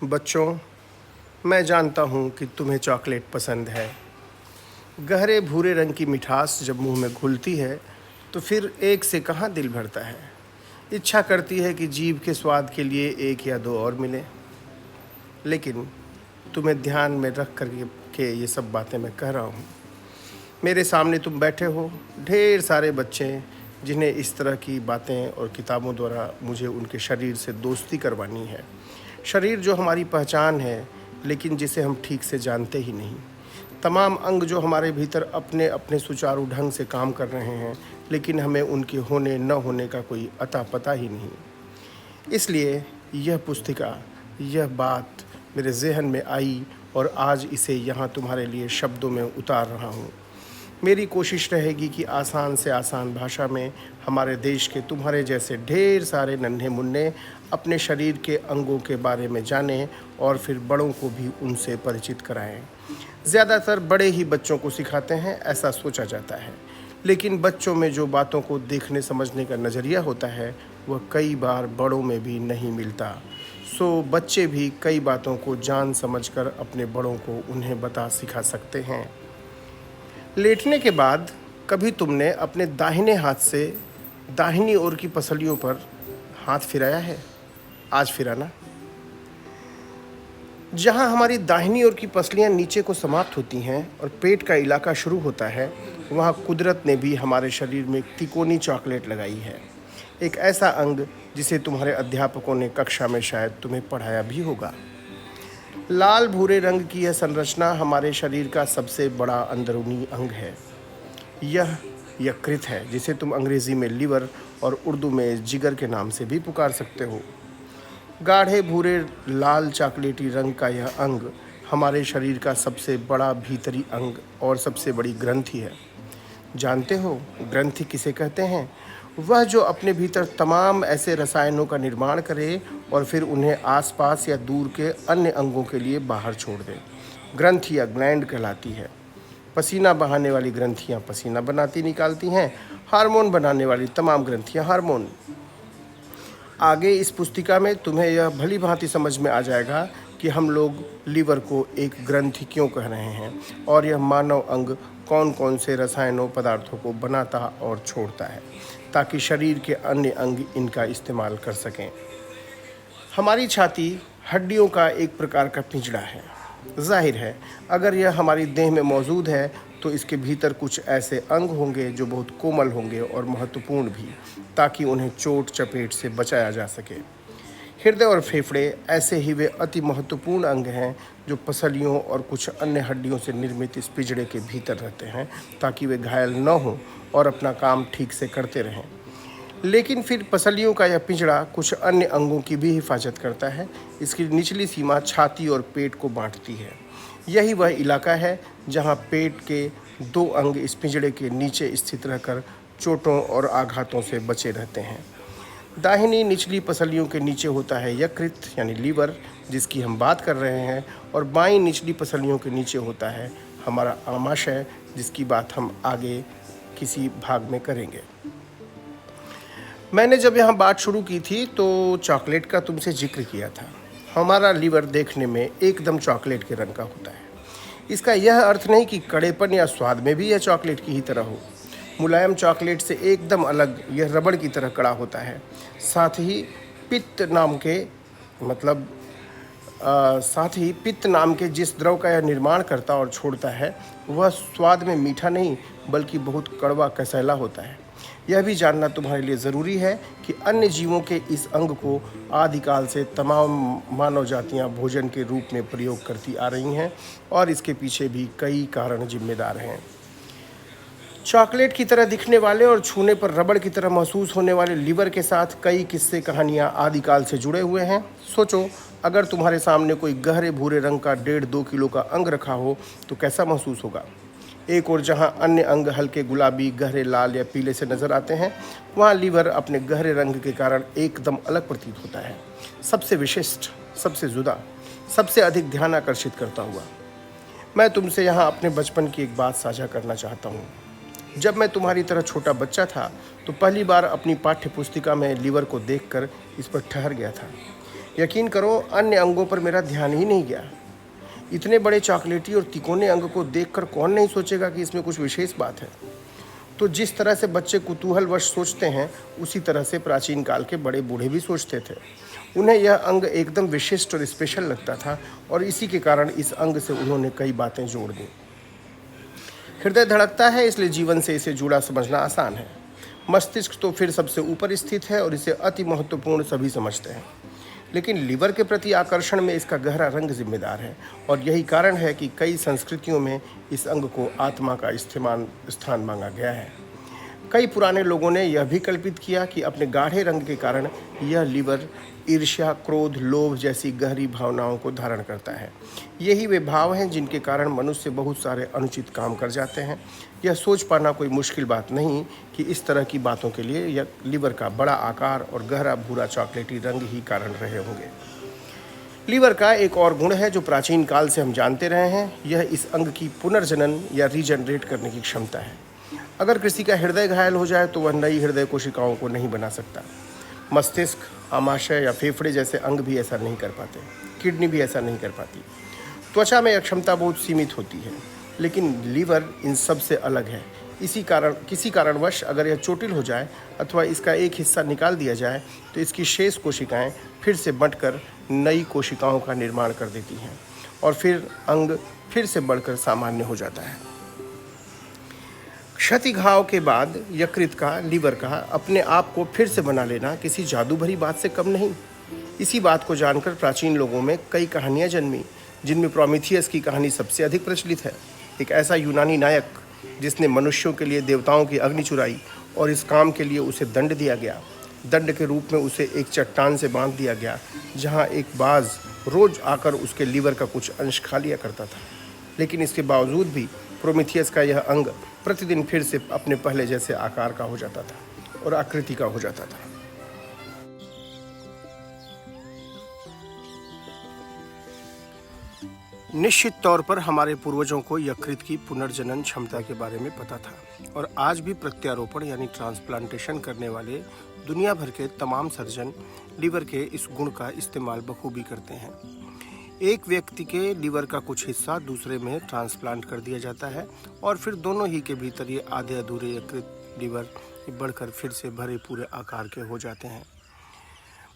बच्चों, मैं जानता हूँ कि तुम्हें चॉकलेट पसंद है। गहरे भूरे रंग की मिठास जब मुंह में घुलती है तो फिर एक से कहाँ दिल भरता है। इच्छा करती है कि जीभ के स्वाद के लिए एक या दो और मिले। लेकिन तुम्हें ध्यान में रख कर के ये सब बातें मैं कह रहा हूँ। मेरे सामने तुम बैठे हो, ढेर सारे बच्चे जिन्हें इस तरह की बातें और किताबों द्वारा मुझे उनके शरीर से दोस्ती करवानी है। शरीर जो हमारी पहचान है, लेकिन जिसे हम ठीक से जानते ही नहीं। तमाम अंग जो हमारे भीतर अपने अपने सुचारू ढंग से काम कर रहे हैं, लेकिन हमें उनके होने न होने का कोई अता पता ही नहीं। इसलिए यह पुस्तिका, यह बात मेरे जहन में आई और आज इसे यहाँ तुम्हारे लिए शब्दों में उतार रहा हूँ। मेरी कोशिश रहेगी कि आसान से आसान भाषा में हमारे देश के तुम्हारे जैसे ढेर सारे नन्हे मुन्ने अपने शरीर के अंगों के बारे में जानें और फिर बड़ों को भी उनसे परिचित कराएं। ज़्यादातर बड़े ही बच्चों को सिखाते हैं, ऐसा सोचा जाता है, लेकिन बच्चों में जो बातों को देखने समझने का नज़रिया होता है वह कई बार बड़ों में भी नहीं मिलता। सो बच्चे भी कई बातों को जान समझकर अपने बड़ों को उन्हें बता सिखा सकते हैं। लेटने के बाद कभी तुमने अपने दाहिने हाथ से दाहिनी ओर की पसलियों पर हाथ फिराया है? आज फिराना। जहाँ हमारी दाहिनी ओर की पसलियाँ नीचे को समाप्त होती हैं और पेट का इलाका शुरू होता है, वहाँ कुदरत ने भी हमारे शरीर में एक तिकोनी चॉकलेट लगाई है। एक ऐसा अंग जिसे तुम्हारे अध्यापकों ने कक्षा में शायद तुम्हें पढ़ाया भी होगा। लाल भूरे रंग की यह संरचना हमारे शरीर का सबसे बड़ा अंदरूनी अंग है। यह यकृत है, जिसे तुम अंग्रेज़ी में लिवर और उर्दू में जिगर के नाम से भी पुकार सकते हो। गाढ़े भूरे लाल चॉकलेटी रंग का यह अंग हमारे शरीर का सबसे बड़ा भीतरी अंग और सबसे बड़ी ग्रंथि है। जानते हो ग्रंथि किसे कहते हैं? वह जो अपने भीतर तमाम ऐसे रसायनों का निर्माण करे और फिर उन्हें आसपास या दूर के अन्य अंगों के लिए बाहर छोड़ दे। ग्रंथि या ग्लैंड कहलाती है। पसीना बहाने वाली ग्रंथियाँ पसीना बनाती निकालती हैं, हार्मोन बनाने वाली तमाम ग्रंथियाँ हार्मोन। आगे इस पुस्तिका में तुम्हें यह भली भांति समझ में आ जाएगा कि हम लोग लीवर को एक ग्रंथि क्यों कह रहे हैं और यह मानव अंग कौन कौन से रसायनों पदार्थों को बनाता और छोड़ता है, ताकि शरीर के अन्य अंग इनका इस्तेमाल कर सकें। हमारी छाती हड्डियों का एक प्रकार का पिंजड़ा है। जाहिर है, अगर यह हमारी देह में मौजूद है तो इसके भीतर कुछ ऐसे अंग होंगे जो बहुत कोमल होंगे और महत्वपूर्ण भी, ताकि उन्हें चोट चपेट से बचाया जा सके। हृदय और फेफड़े ऐसे ही वे अति महत्वपूर्ण अंग हैं जो पसलियों और कुछ अन्य हड्डियों से निर्मित इस पिंजड़े के भीतर रहते हैं, ताकि वे घायल न हों और अपना काम ठीक से करते रहें। लेकिन फिर पसलियों का यह पिंजड़ा कुछ अन्य अंगों की भी हिफाजत करता है। इसकी निचली सीमा छाती और पेट को बांटती है। यही वह इलाका है जहां पेट के दो अंग इस पिंजड़े के नीचे स्थित रहकर चोटों और आघातों से बचे रहते हैं। दाहिनी निचली पसलियों के नीचे होता है यकृत यानी लीवर, जिसकी हम बात कर रहे हैं, और बाईं निचली पसलियों के नीचे होता है हमारा आमाशय, जिसकी बात हम आगे किसी भाग में करेंगे। मैंने जब यहाँ बात शुरू की थी तो चॉकलेट का तुमसे जिक्र किया था। हमारा लीवर देखने में एकदम चॉकलेट के रंग का होता है। इसका यह अर्थ नहीं कि कड़ेपन या स्वाद में भी यह चॉकलेट की ही तरह हो। मुलायम चॉकलेट से एकदम अलग यह रबड़ की तरह कड़ा होता है। साथ ही पित्त नाम के जिस द्रव का यह निर्माण करता और छोड़ता है, वह स्वाद में मीठा नहीं बल्कि बहुत कड़वा कसैला होता है। यह भी जानना तुम्हारे लिए ज़रूरी है कि अन्य जीवों के इस अंग को आदिकाल से तमाम मानव जातियाँ भोजन के रूप में प्रयोग करती आ रही हैं और इसके पीछे भी कई कारण जिम्मेदार हैं। चॉकलेट की तरह दिखने वाले और छूने पर रबड़ की तरह महसूस होने वाले लीवर के साथ कई किस्से कहानियाँ आदिकाल से जुड़े हुए हैं। सोचो, अगर तुम्हारे सामने कोई गहरे भूरे रंग का 1.5-2 किलो का अंग रखा हो तो कैसा महसूस होगा। एक और जहां अन्य अंग हल्के गुलाबी, गहरे लाल या पीले से नज़र आते हैं, वहां लीवर अपने गहरे रंग के कारण एकदम अलग प्रतीत होता है। सबसे विशिष्ट, सबसे जुदा, सबसे अधिक ध्यान आकर्षित करता हुआ। मैं तुमसे यहाँ अपने बचपन की एक बात साझा करना चाहता हूँ। जब मैं तुम्हारी तरह छोटा बच्चा था तो पहली बार अपनी पाठ्य पुस्तिका में लीवर को देखकर इस पर ठहर गया था। यकीन करो, अन्य अंगों पर मेरा ध्यान ही नहीं गया। इतने बड़े चॉकलेटी और तिकोने अंग को देखकर कौन नहीं सोचेगा कि इसमें कुछ विशेष बात है। तो जिस तरह से बच्चे कुतूहलवश सोचते हैं, उसी तरह से प्राचीन काल के बड़े बूढ़े भी सोचते थे। उन्हें यह अंग एकदम विशिष्ट और स्पेशल लगता था और इसी के कारण इस अंग से उन्होंने कई बातें जोड़ दी। हृदय धड़कता है, इसलिए जीवन से इसे जुड़ा समझना आसान है। मस्तिष्क तो फिर सबसे ऊपर स्थित है और इसे अति महत्वपूर्ण सभी समझते हैं। लेकिन लीवर के प्रति आकर्षण में इसका गहरा रंग जिम्मेदार है और यही कारण है कि कई संस्कृतियों में इस अंग को आत्मा का स्थान मांगा गया है। कई पुराने लोगों ने यह भी कल्पित किया कि अपने गाढ़े रंग के कारण यह लीवर ईर्ष्या, क्रोध, लोभ जैसी गहरी भावनाओं को धारण करता है। यही वे भाव हैं जिनके कारण मनुष्य बहुत सारे अनुचित काम कर जाते हैं। यह सोच पाना कोई मुश्किल बात नहीं कि इस तरह की बातों के लिए यह लीवर का बड़ा आकार और गहरा भूरा चॉकलेटी रंग ही कारण रहे होंगे। लीवर का एक और गुण है जो प्राचीन काल से हम जानते रहे हैं। यह इस अंग की पुनर्जनन या रीजनरेट करने की क्षमता है। अगर किसी का हृदय घायल हो जाए तो वह नई हृदय कोशिकाओं को नहीं बना सकता। मस्तिष्क, आमाशय या फेफड़े जैसे अंग भी ऐसा नहीं कर पाते। किडनी भी ऐसा नहीं कर पाती। त्वचा में यह क्षमता बहुत सीमित होती है, लेकिन लीवर इन सब से अलग है। किसी कारणवश अगर यह चोटिल हो जाए अथवा इसका एक हिस्सा निकाल दिया जाए तो इसकी शेष कोशिकाएं फिर से बंटकर नई कोशिकाओं का निर्माण कर देती हैं और फिर अंग फिर से बढ़कर सामान्य हो जाता है। क्षति घाव के बाद यकृत का, लीवर का अपने आप को फिर से बना लेना किसी जादू भरी बात से कम नहीं। इसी बात को जानकर प्राचीन लोगों में कई कहानियां जन्मी, जिनमें प्रोमीथियस की कहानी सबसे अधिक प्रचलित है। एक ऐसा यूनानी नायक जिसने मनुष्यों के लिए देवताओं की अग्नि चुराई और इस काम के लिए उसे दंड दिया गया। दंड के रूप में उसे एक चट्टान से बांध दिया गया, जहां एक बाज रोज आकर उसके लीवर का कुछ अंश खा लिया करता था। लेकिन इसके बावजूद भी प्रोमीथियस का यह अंग प्रतिदिन फिर से अपने पहले जैसे आकार का हो जाता था और आकृति का हो जाता था। निश्चित तौर पर हमारे पूर्वजों को यकृत की पुनर्जनन क्षमता के बारे में पता था और आज भी प्रत्यारोपण यानी ट्रांसप्लांटेशन करने वाले दुनिया भर के तमाम सर्जन लीवर के इस गुण का इस्तेमाल बखूबी करते हैं। एक व्यक्ति के लीवर का कुछ हिस्सा दूसरे में ट्रांसप्लांट कर दिया जाता है और फिर दोनों ही के भीतर ये आधे अधूरे यकृत लीवर बढ़कर फिर से भरे पूरे आकार के हो जाते हैं।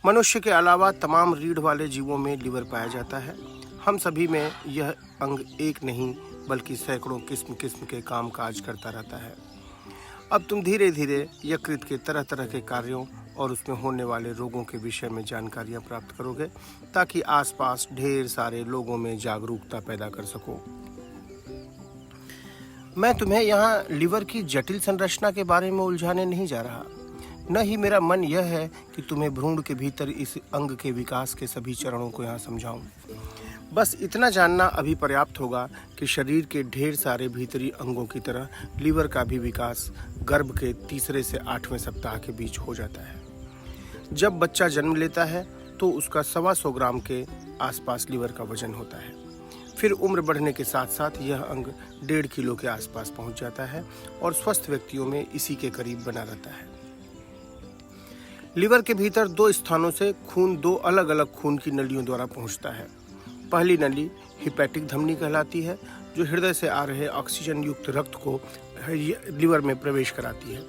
मनुष्य के अलावा तमाम रीढ़ वाले जीवों में लीवर पाया जाता है। हम सभी में यह अंग एक नहीं बल्कि सैकड़ों किस्म किस्म के काम काज करता रहता है। अब तुम धीरे धीरे यकृत के तरह तरह के कार्यों और उसमें होने वाले रोगों के विषय में जानकारियां प्राप्त करोगे ताकि आसपास ढेर सारे लोगों में जागरूकता पैदा कर सको। मैं तुम्हें यहाँ लीवर की जटिल संरचना के बारे में उलझाने नहीं जा रहा। न ही मेरा मन यह है कि तुम्हें भ्रूण के भीतर इस अंग के विकास के सभी चरणों को यहाँ समझाऊं। बस इतना जानना अभी पर्याप्त होगा कि शरीर के ढेर सारे भीतरी अंगों की तरह लीवर का भी विकास गर्भ के 3 से 8वें सप्ताह के बीच हो जाता है। जब बच्चा जन्म लेता है तो उसका 125 ग्राम के आसपास लीवर का वजन होता है। फिर उम्र बढ़ने के साथ साथ यह अंग 1.5 किलो के आसपास पहुंच जाता है और स्वस्थ व्यक्तियों में इसी के करीब बना रहता है। लीवर के भीतर 2 स्थानों से खून 2 अलग अलग खून की नलियों द्वारा पहुंचता है। पहली नली हिपैटिक धमनी कहलाती है, जो हृदय से आ रहे ऑक्सीजन युक्त रक्त को लीवर में प्रवेश कराती है।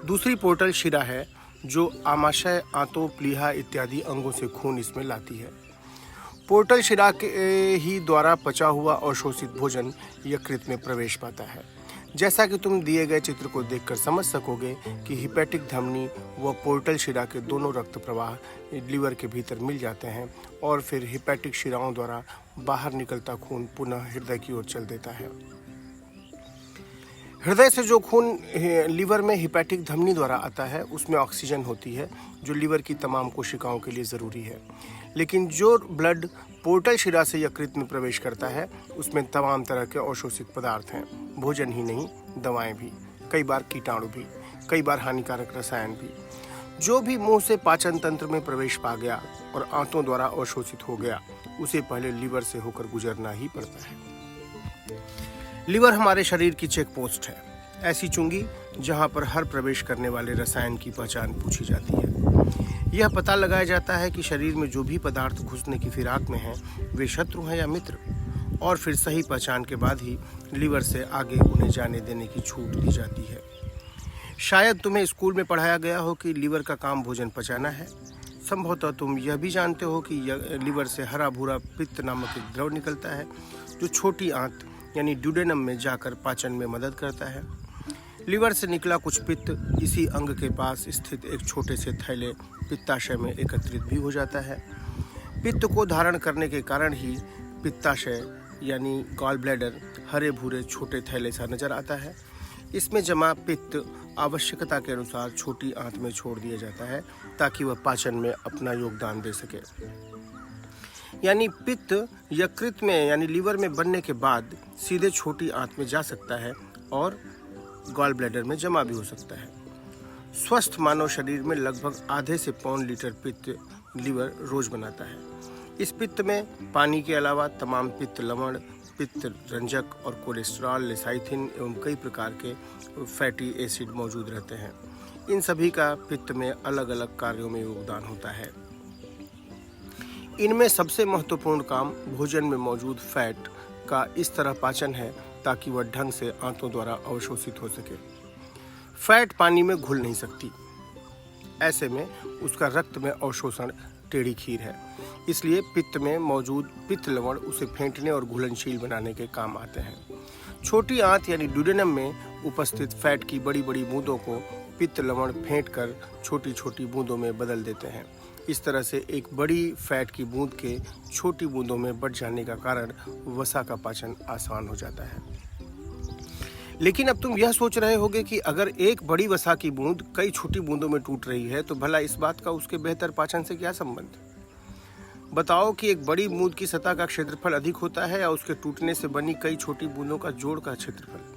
दूसरी पोर्टल शिरा है, जो आमाशय, आंतों, प्लीहा इत्यादि अंगों से खून इसमें लाती है। पोर्टल शिरा के ही द्वारा पचा हुआ अवशोषित भोजन यकृत में प्रवेश पाता है। जैसा कि तुम दिए गए चित्र को देखकर समझ सकोगे कि हिपैटिक धमनी व पोर्टल शिरा के दोनों रक्त प्रवाह लीवर के भीतर मिल जाते हैं और फिर हिपैटिक शिराओं द्वारा बाहर निकलता खून पुनः हृदय की ओर चल देता है। हृदय से जो खून लीवर में हिपैटिक धमनी द्वारा आता है उसमें ऑक्सीजन होती है, जो लीवर की तमाम कोशिकाओं के लिए ज़रूरी है। लेकिन जो ब्लड पोर्टल शिरा से यकृत में प्रवेश करता है उसमें तमाम तरह के अवशोषित पदार्थ हैं। भोजन ही नहीं, दवाएं भी, कई बार कीटाणु भी, कई बार हानिकारक रसायन भी। जो भी मुंह से पाचन तंत्र में प्रवेश पा गया और आंतों द्वारा अवशोषित हो गया, उसे पहले लीवर से होकर गुजरना ही पड़ता है। लीवर हमारे शरीर की चेक पोस्ट है, ऐसी चुंगी जहां पर हर प्रवेश करने वाले रसायन की पहचान पूछी जाती है। यह पता लगाया जाता है कि शरीर में जो भी पदार्थ घुसने की फिराक में हैं वे शत्रु हैं या मित्र, और फिर सही पहचान के बाद ही लीवर से आगे उन्हें जाने देने की छूट दी जाती है। शायद तुम्हें स्कूल में पढ़ाया गया हो कि लीवर का काम भोजन पचाना है। संभवतः तुम यह भी जानते हो कि लीवर से हरा भूरा पित्त नामक एक द्रव निकलता है जो छोटी आंत यानी ड्यूडेनम में जाकर पाचन में मदद करता है। लीवर से निकला कुछ पित्त इसी अंग के पास स्थित एक छोटे से थैले पित्ताशय में एकत्रित भी हो जाता है। पित्त को धारण करने के कारण ही पित्ताशय यानी गॉल ब्लैडर हरे भूरे छोटे थैले सा नजर आता है। इसमें जमा पित्त आवश्यकता के अनुसार छोटी आंत में छोड़ दिया जाता है ताकि वह पाचन में अपना योगदान दे सके। यानी पित्त यकृत में यानी लीवर में बनने के बाद सीधे छोटी आंत में जा सकता है और गॉल ब्लैडर में जमा भी हो सकता है। स्वस्थ मानव शरीर में लगभग आधे से पौन लीटर पित्त लीवर रोज बनाता है। इस पित्त में पानी के अलावा तमाम पित्त लवण, पित्त रंजक और कोलेस्ट्रॉल, लेसाइथिन एवं कई प्रकार के फैटी एसिड मौजूद रहते हैं। इन सभी का पित्त में अलग अलग कार्यों में योगदान होता है। इनमें सबसे महत्वपूर्ण काम भोजन में मौजूद फैट का इस तरह पाचन है ताकि वह ढंग से आंतों द्वारा अवशोषित हो सके। फैट पानी में घुल नहीं सकती, ऐसे में उसका रक्त में अवशोषण टेढ़ी खीर है। इसलिए पित्त में मौजूद पित्त लवण उसे फेंटने और घुलनशील बनाने के काम आते हैं। छोटी आंत यानी ड्यूडेनम में उपस्थित फैट की बड़ी बड़ी बूंदों को पित्त लवण फेंट कर छोटी छोटी बूंदों में बदल देते हैं। इस तरह से एक बड़ी फैट की बूंद के छोटी बूंदों में बढ़ जाने का कारण वसा का पाचन आसान हो जाता है। लेकिन अब तुम यह सोच रहे होगे कि अगर एक बड़ी वसा की बूंद कई छोटी बूंदों में टूट रही है तो भला इस बात का उसके बेहतर पाचन से क्या संबंध? बताओ कि एक बड़ी बूंद की सतह का क्षेत्रफल अधिक होता है या उसके टूटने से बनी कई छोटी बूंदों का जोड़ का क्षेत्रफल?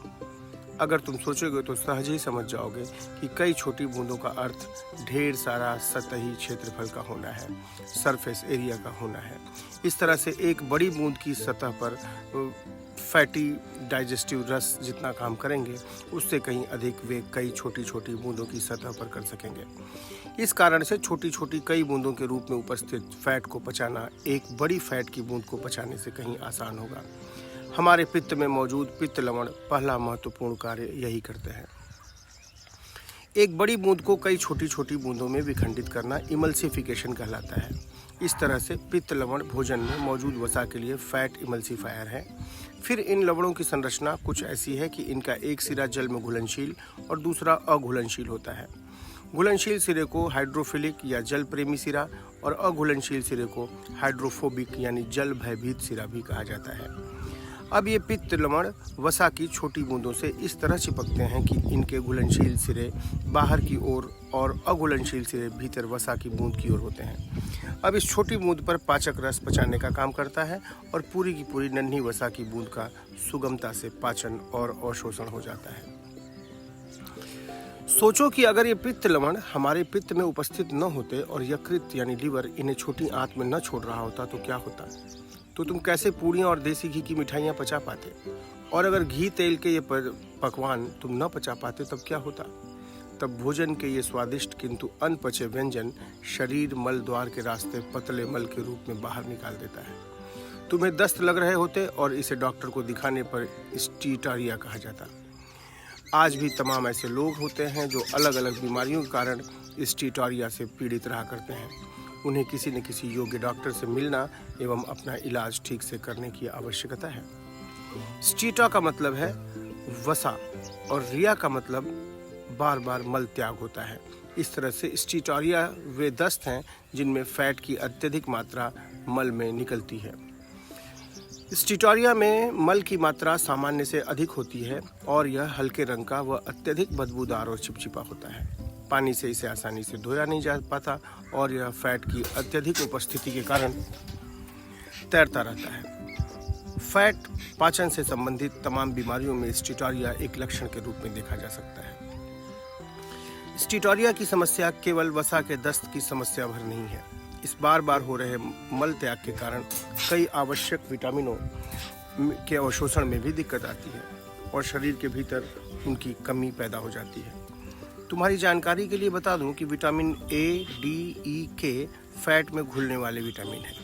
अगर तुम सोचोगे तो सहज ही समझ जाओगे कि कई छोटी बूंदों का अर्थ ढेर सारा सतही क्षेत्रफल का होना है, सरफेस एरिया का होना है। इस तरह से एक बड़ी बूंद की सतह पर फैटी डाइजेस्टिव रस जितना काम करेंगे उससे कहीं अधिक वे कई छोटी छोटी बूंदों की सतह पर कर सकेंगे। इस कारण से छोटी छोटी कई बूंदों के रूप में उपस्थित फैट को पचाना एक बड़ी फैट की बूंद को पचाने से कहीं आसान होगा। हमारे पित्त में मौजूद पित्त लवण पहला महत्वपूर्ण कार्य यही करते हैं। एक बड़ी बूंद को कई छोटी छोटी बूंदों में विखंडित करना इमल्सिफिकेशन कहलाता है। इस तरह से पित्त लवण भोजन में मौजूद वसा के लिए फैट इमल्सिफायर है। फिर इन लवणों की संरचना कुछ ऐसी है कि इनका एक सिरा जल में घुलनशील और दूसरा अघुलनशील होता है। घुलनशील सिरे को हाइड्रोफिलिक या जल प्रेमी सिरा और अघुलनशील सिरे को हाइड्रोफोबिक यानी जल भयभीत सिरा भी कहा जाता है। अब ये पित्त लवण वसा की छोटी बूंदों से इस तरह चिपकते हैं कि इनके घुलनशील सिरे बाहर की ओर और अघुलनशील सिरे भीतर वसा की बूंद की ओर होते हैं। अब इस छोटी बूंद पर पाचक रस पचाने का काम करता है और पूरी की पूरी नन्ही वसा की बूंद का सुगमता से पाचन और अवशोषण हो जाता है। सोचो कि अगर ये पित्त लवण हमारे पित्त में उपस्थित न होते और यकृत यानी लीवर इन्हें छोटी आंत में न छोड़ रहा होता तो क्या होता? तो तुम कैसे पूड़ियाँ और देसी घी की मिठाइयाँ पचा पाते? और अगर घी तेल के ये पकवान तुम न पचा पाते तब क्या होता? तब भोजन के ये स्वादिष्ट किंतु अनपचे व्यंजन शरीर मल द्वार के रास्ते पतले मल के रूप में बाहर निकाल देता है। तुम्हें दस्त लग रहे होते और इसे डॉक्टर को दिखाने पर स्टीटारिया कहा जाता। आज भी तमाम ऐसे लोग होते हैं जो अलग अलग बीमारियों के कारण स्टीटारिया से पीड़ित रहा करते हैं। उन्हें किसी न किसी योग्य डॉक्टर से मिलना एवं अपना इलाज ठीक से करने की आवश्यकता है। स्टीटा का मतलब है वसा और रिया का मतलब बार बार मल त्याग होता है। इस तरह से स्टीटारिया वे दस्त हैं जिनमें फैट की अत्यधिक मात्रा मल में निकलती है। स्टीटारिया में मल की मात्रा सामान्य से अधिक होती है और यह हल्के रंग का व अत्यधिक बदबूदार और चिपचिपा होता है। पानी से इसे आसानी से धोया नहीं जा पाता और यह फैट की अत्यधिक उपस्थिति के कारण तैरता रहता है। फैट पाचन से संबंधित तमाम बीमारियों में स्टीटारिया एक लक्षण के रूप में देखा जा सकता है। स्टीटारिया की समस्या केवल वसा के दस्त की समस्या भर नहीं है। इस बार बार हो रहे मल त्याग के कारण कई आवश्यक विटामिनों के अवशोषण में भी दिक्कत आती है और शरीर के भीतर उनकी कमी पैदा हो जाती है। तुम्हारी जानकारी के लिए बता दूं कि विटामिन ए, डी, ई, के फैट में घुलने वाले विटामिन हैं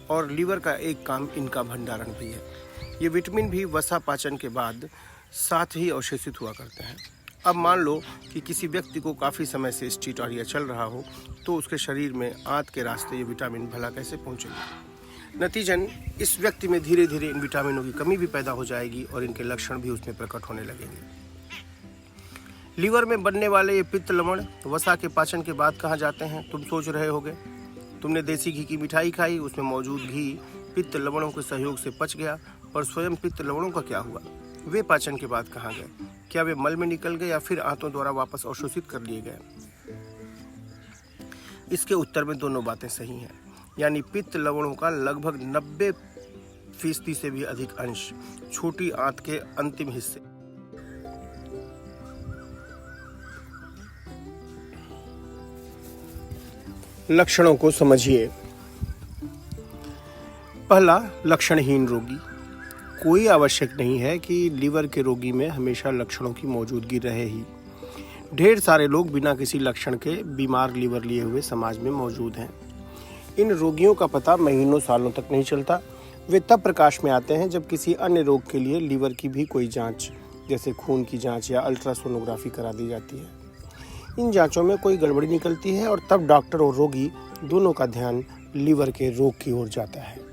और लीवर का एक काम इनका भंडारण भी है। ये विटामिन भी वसा पाचन के बाद साथ ही अवशोषित हुआ करते हैं। अब मान लो कि किसी व्यक्ति को काफ़ी समय से स्टीटोरिया चल रहा हो तो उसके शरीर में आंत के रास्ते ये विटामिन भला कैसे पहुँचेंगे। नतीजन इस व्यक्ति में धीरे धीरे इन विटामिनों की कमी भी पैदा हो जाएगी और इनके लक्षण भी उसमें प्रकट होने लगेंगे। लीवर में बनने वाले ये पित्त लवण वसा के पाचन के बाद कहाँ जाते हैं, तुम सोच रहे होगे। तुमने देसी घी की मिठाई खाई, उसमें मौजूद घी पित्त लवणों के सहयोग से पच गया, पर स्वयं पित्त लवणों का क्या हुआ? वे पाचन के बाद कहाँ गए? क्या वे मल में निकल गए या फिर आंतों द्वारा वापस अवशोषित कर लिए गए? इसके उत्तर में दोनों बातें सही हैं, यानी पित्त लवणों का लगभग 90% से भी अधिक अंश छोटी आंत के अंतिम हिस्से लक्षणों को समझिए। पहला, लक्षणहीन रोगी। कोई आवश्यक नहीं है कि लीवर के रोगी में हमेशा लक्षणों की मौजूदगी रहे ही। ढेर सारे लोग बिना किसी लक्षण के बीमार लीवर लिए हुए समाज में मौजूद हैं। इन रोगियों का पता महीनों सालों तक नहीं चलता। वे तब प्रकाश में आते हैं जब किसी अन्य रोग के लिए लीवर की भी कोई जांच, जैसे खून की जांच या अल्ट्रासोनोग्राफी करा दी जाती है। इन जांचों में कोई गड़बड़ी निकलती है और तब डॉक्टर और रोगी दोनों का ध्यान लीवर के रोग की ओर जाता है।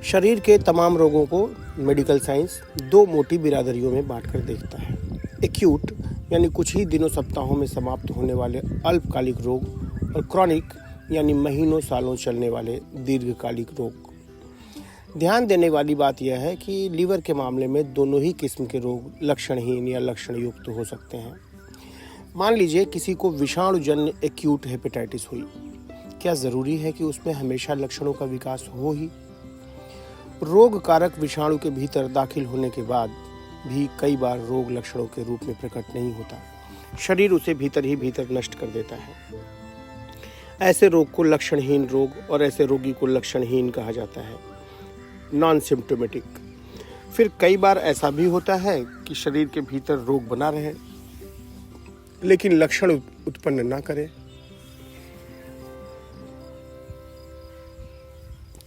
शरीर के तमाम रोगों को मेडिकल साइंस दो मोटी बिरादरियों में बांटकर देखता है। एक्यूट यानी कुछ ही दिनों सप्ताहों में समाप्त होने वाले अल्पकालिक रोग, और क्रॉनिक यानी महीनों सालों चलने वाले दीर्घकालिक रोग। ध्यान देने वाली बात यह है कि लीवर के मामले में दोनों ही किस्म के रोग लक्षणहीन या लक्षण युक्त हो सकते हैं। मान लीजिए किसी को विषाणुजन्य एक्यूट हेपेटाइटिस हुई, क्या जरूरी है कि उसमें हमेशा लक्षणों का विकास हो ही? रोग कारक विषाणु के भीतर दाखिल होने के बाद भी कई बार रोग लक्षणों के रूप में प्रकट नहीं होता, शरीर उसे भीतर ही भीतर नष्ट कर देता है। ऐसे रोग को लक्षणहीन रोग और ऐसे रोगी को लक्षणहीन कहा जाता है, नॉन सिम्टोमेटिक। फिर कई बार ऐसा भी होता है कि शरीर के भीतर रोग बना रहे लेकिन लक्षण उत्पन्न ना करे।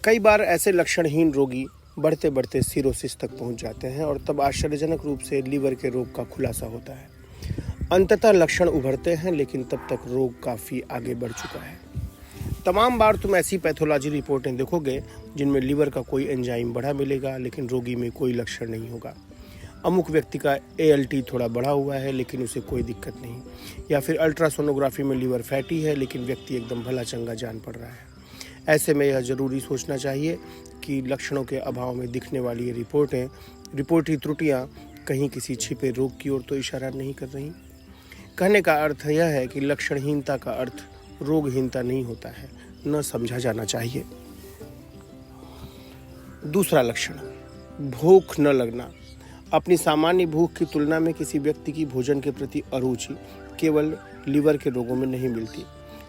कई बार ऐसे लक्षणहीन रोगी बढ़ते बढ़ते सिरोसिस तक पहुंच जाते हैं और तब आश्चर्यजनक रूप से लीवर के रोग का खुलासा होता है। अंततः लक्षण उभरते हैं लेकिन तब तक रोग काफ़ी आगे बढ़ चुका है। तमाम बार तुम ऐसी पैथोलॉजी रिपोर्टें देखोगे जिनमें लीवर का कोई एंजाइम बढ़ा मिलेगा लेकिन रोगी में कोई लक्षण नहीं होगा। अमुक व्यक्ति का ALT थोड़ा बढ़ा हुआ है लेकिन उसे कोई दिक्कत नहीं, या फिर अल्ट्रासोनोग्राफी में लीवर फैटी है लेकिन व्यक्ति एकदम भला चंगा जान पड़ रहा है। ऐसे में यह जरूरी सोचना चाहिए कि लक्षणों के अभाव में दिखने वाली ये रिपोर्टी त्रुटियां कहीं किसी छिपे रोग की ओर तो इशारा नहीं कर रही। कहने का अर्थ यह है कि लक्षणहीनता का अर्थ रोगहीनता नहीं होता है, न समझा जाना चाहिए। दूसरा लक्षण, भूख न लगना। अपनी सामान्य भूख की तुलना में किसी व्यक्ति की भोजन के प्रति अरुचि केवल लीवर के रोगों में नहीं मिलती,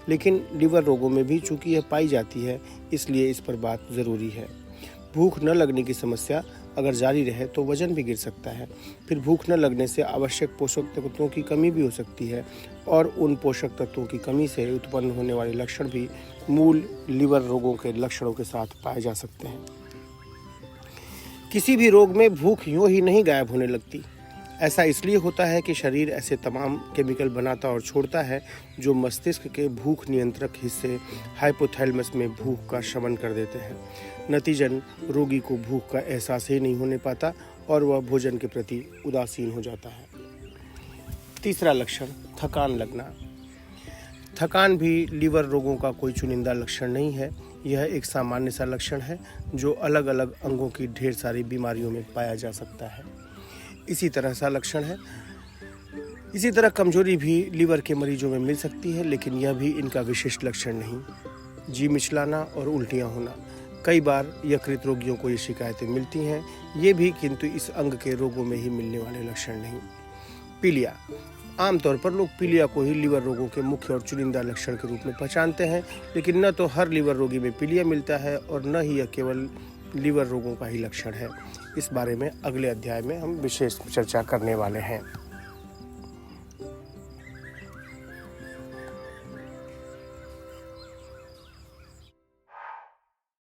लेकिन लीवर रोगों में भी चूंकि यह पाई जाती है इसलिए इस पर बात जरूरी है। भूख न लगने की समस्या अगर जारी रहे तो वजन भी गिर सकता है। फिर भूख न लगने से आवश्यक पोषक तत्वों की कमी भी हो सकती है और उन पोषक तत्वों की कमी से उत्पन्न होने वाले लक्षण भी मूल लीवर रोगों के लक्षणों के साथ पाए जा सकते हैं। किसी भी रोग में भूख यूं ही नहीं गायब होने लगती। ऐसा इसलिए होता है कि शरीर ऐसे तमाम केमिकल बनाता और छोड़ता है जो मस्तिष्क के भूख नियंत्रक हिस्से हाइपोथैलेमस में भूख का शमन कर देते हैं। नतीजन रोगी को भूख का एहसास ही नहीं होने पाता और वह भोजन के प्रति उदासीन हो जाता है। तीसरा लक्षण, थकान लगना। थकान भी लीवर रोगों का कोई चुनिंदा लक्षण नहीं है। यह एक सामान्य सा लक्षण है जो अलग अलग अंगों की ढेर सारी बीमारियों में पाया जा सकता है। इसी तरह कमजोरी भी लीवर के मरीजों में मिल सकती है, लेकिन यह भी इनका विशिष्ट लक्षण नहीं। जी मिचलाना और उल्टियां होना, कई बार यकृत रोगियों को ये शिकायतें मिलती हैं, ये भी किंतु इस अंग के रोगों में ही मिलने वाले लक्षण नहीं। पीलिया, आमतौर पर लोग पीलिया को ही लीवर रोगों के मुख्य और चुनिंदा लक्षण के रूप में पहचानते हैं, लेकिन न तो हर लीवर रोगी में पीलिया मिलता है और न ही यह केवल लीवर रोगों का ही लक्षण है। इस बारे में अगले अध्याय में हम विशेष चर्चा करने वाले हैं।